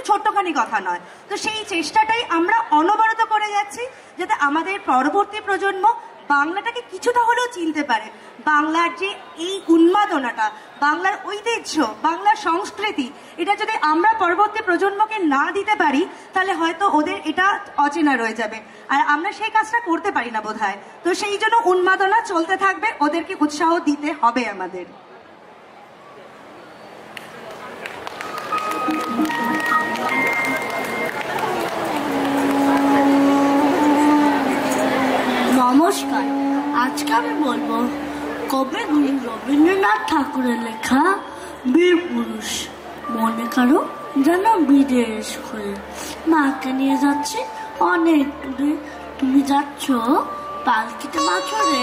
ছোট্টখানি কথা নয়। তো সেই চেষ্টাটাই আমরা অনবরত করে যাচ্ছি, যাতে আমাদের পরবর্তী প্রজন্ম বাংলাটাকে কিছুটা হলেও চিনতে পারে। বাংলার যে এই উন্মাদনাটা, বাংলার ঐতিহ্য, বাংলার সংস্কৃতি, এটা যদি আমরা পরবর্তী প্রজন্মকে না দিতে পারি, তাহলে হয়তো ওদের এটা অচেনা রয়ে যাবে, আর আমরা সেই কাজটা করতে পারি না বোধহয়। তো সেই জন্য উন্মাদনা চলতে থাকবে, ওদেরকে উৎসাহ দিতে হবে আমাদের। নমস্কার, আজকে আমি বলবো কবিগুরু রবীন্দ্রনাথ ঠাকুরের লেখা বীর পুরুষ। মনে করো যেন বিদেশ ঘুরে, মাকে নিয়ে যাচ্ছি অনেক দূরে, তুমি যাচ্ছ পালকিতে মাছরে,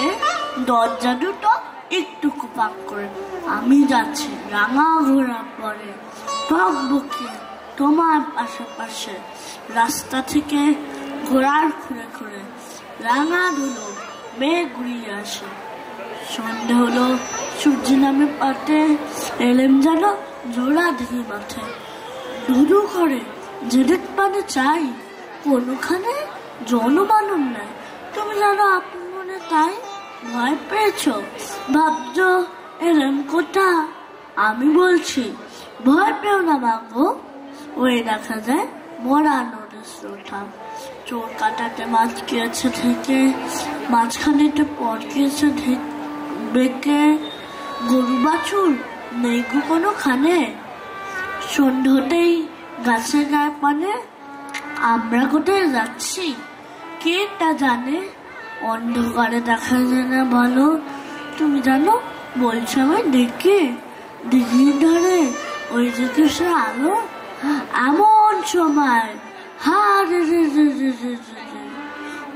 দরজা দুটো একটু কুপাক করে, আমি যাচ্ছি রাঙা ঘোড়া পরে, টক বুকে তোমার পাশে, রাস্তা থেকে ঘোড়ার খুঁড়ে খুঁড়ে রাঙা ধুলো মেঘ ঘুরিয়ে আসে, সন্ধে হলো সূর্য নামে পাটে, এলেম যেন জোড়া ধীরে মাঠে, ধুধু করে যেদিক পানে চাই, কোনোখানে জনমানব নাই, তুমি জানো আপন মনে তাই, ভয় পেয়েছ ভাবছ এলেম কোথা, আমি বলছি ভয় পেও না মাগো, ওই দেখা যায় মরা নদীর শ্রোতা, চোর কাটাতে মাছ গিয়েছে থেকে, মাঝখানে একটা পট গিয়েছে বেঁকে, গরু বাছুর নেই গো কোনো খানে, সন্ধ্যতেই গাছের গায়ে পানে, আমরা কোথায় যাচ্ছি কে তা জানে, অন্ধকারে দেখা যায় না বলো, তুমি জানো বলছে আমায় ডেকে, দিঘির ধারে ওই দিকে সে আলো, এমন সময় হা রে রে রে রে রে রে,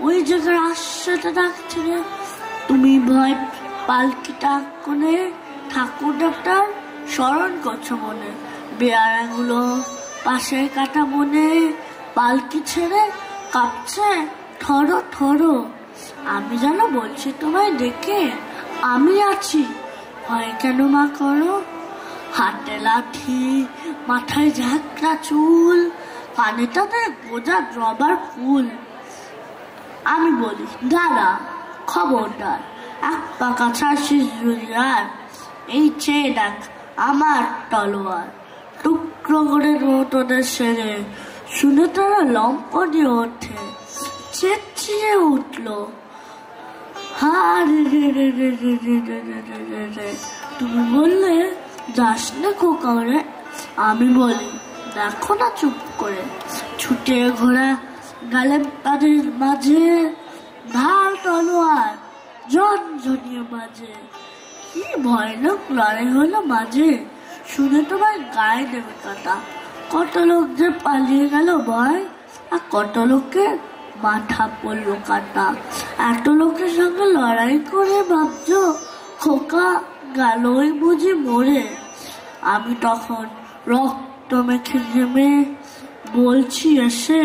ওই জায়গার আশ্বাসে ডাকছে রে, তুমি ভয় পালকিটা কোনে, ঠাকুর ডাক্তার স্মরণ করছো মনে, বেয়ারাগুলো পাশে কাটা মনে, পালকি ছেড়ে কাঁপছে থরো থরো, আমি যেন বলছি তোমায় ডেকে, আমি আছি ভয় কেন মা করো, হাতে লাঠি মাথায় ঝাঁকড়া চুল, কানে তাদের গোজা রবার ফুল, আমি বলি দাদা খবরদার, এক পাকা ছাড়ছিস জুলিয়ার, এই চেয়ে দেখ আমার তলোয়ার, টুকরো করে তোদের সেরে, শুনে তারা লম্প দিয়ে ওঠে, চেঁচিয়ে উঠলো হা রে রে রে রে রে রে রে রে রে রে, তুমি বললে যাস না খোকা রে, আমি বলি দেখো না চুপ করে, ছুটে ঘোড়া গালে তাদের মাঝে, ঢাল তলোয়ার ঝনঝনিয়ে বাজে, কি ভয়ানক লড়াই হলো মাঝে, শুনে তোমার গায়ে দেবে কাটা, কত লোক যে পালিয়ে গেল ভয়, আর কত লোকের মাথা পড়লো কাটা, এত লোকের সঙ্গে লড়াই করে ভাবছো খোকা গেলই বুঝি মরে, আমি তখন রক্ত মেখে ঘেমে বলছি এসে,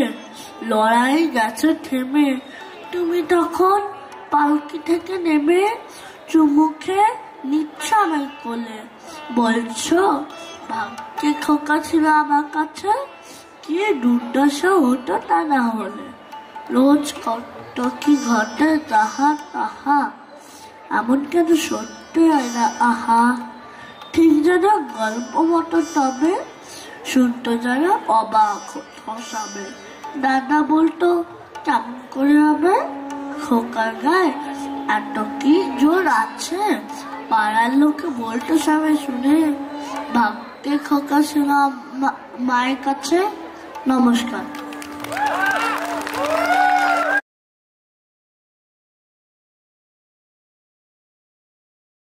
লড়াই গেছে থেমে, তুমি তখন পালকি থেকে নেমে চুমুখে নিচ্ছ আমার কোলে, বলছো ভাগ্যে খোকা ছিল আমার কাছে, কি দুর্দশা হতো তা না হলে, রোজ কত কি ঘটে তাহা তাহা, এমন কেন সত্যি হয় না আহা, ঠিক যেন গল্প মতো তবে, শুনতো যারা অবাক হসাবে, দাদা বলতো কেমন করে হবে, খোকার গায়ে এত কি জোর আছে, পাড়ার লোকে বলতো সবাই শুনে, ভাগ্যে খোকা ছিল মায়ের কাছে। নমস্কার।